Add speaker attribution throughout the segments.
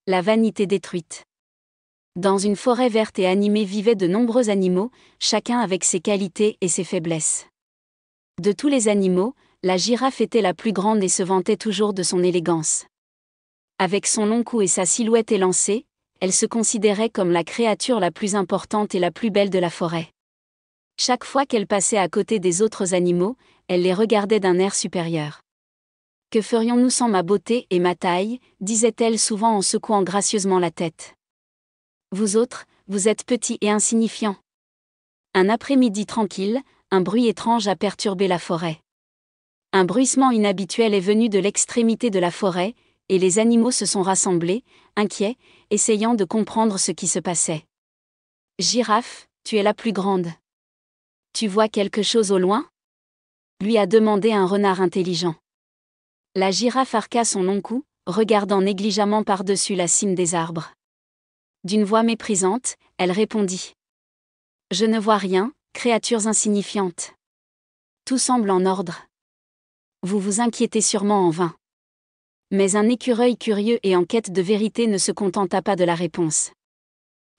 Speaker 1: La vanité détruite. Dans une forêt verte et animée vivaient de nombreux animaux, chacun avec ses qualités et ses faiblesses. De tous les animaux, la girafe était la plus grande et se vantait toujours de son élégance. Avec son long cou et sa silhouette élancée, elle se considérait comme la créature la plus importante et la plus belle de la forêt. Chaque fois qu'elle passait à côté des autres animaux, elle les regardait d'un air supérieur. « Que ferions-nous sans ma beauté et ma taille ?» disait-elle souvent en secouant gracieusement la tête. « Vous autres, vous êtes petits et insignifiants. » Un après-midi tranquille, un bruit étrange a perturbé la forêt. Un bruissement inhabituel est venu de l'extrémité de la forêt, et les animaux se sont rassemblés, inquiets, essayant de comprendre ce qui se passait. « Girafe, tu es la plus grande. Tu vois quelque chose au loin ?» lui a demandé un renard intelligent. La girafe arqua son long cou, regardant négligemment par-dessus la cime des arbres. D'une voix méprisante, elle répondit. « Je ne vois rien, créatures insignifiantes. Tout semble en ordre. Vous vous inquiétez sûrement en vain. » Mais un écureuil curieux et en quête de vérité ne se contenta pas de la réponse.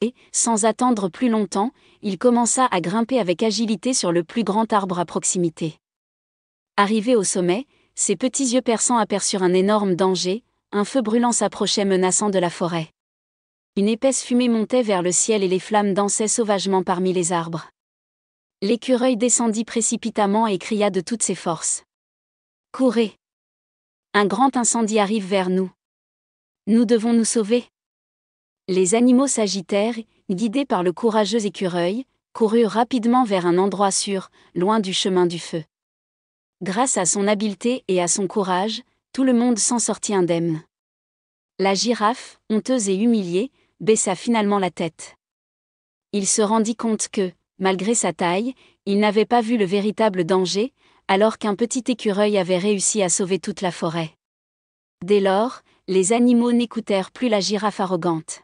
Speaker 1: Et, sans attendre plus longtemps, il commença à grimper avec agilité sur le plus grand arbre à proximité. Arrivé au sommet, ses petits yeux perçants aperçurent un énorme danger, un feu brûlant s'approchait menaçant de la forêt. Une épaisse fumée montait vers le ciel et les flammes dansaient sauvagement parmi les arbres. L'écureuil descendit précipitamment et cria de toutes ses forces. « Courez! Un grand incendie arrive vers nous. Nous devons nous sauver. » Les animaux s'agitèrent, guidés par le courageux écureuil, coururent rapidement vers un endroit sûr, loin du chemin du feu. Grâce à son habileté et à son courage, tout le monde s'en sortit indemne. La girafe, honteuse et humiliée, baissa finalement la tête. Il se rendit compte que, malgré sa taille, il n'avait pas vu le véritable danger, alors qu'un petit écureuil avait réussi à sauver toute la forêt. Dès lors, les animaux n'écoutèrent plus la girafe arrogante.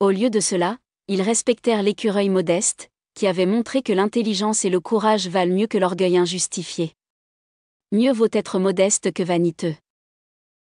Speaker 1: Au lieu de cela, ils respectèrent l'écureuil modeste, qui avait montré que l'intelligence et le courage valent mieux que l'orgueil injustifié. Mieux vaut être modeste que vaniteux.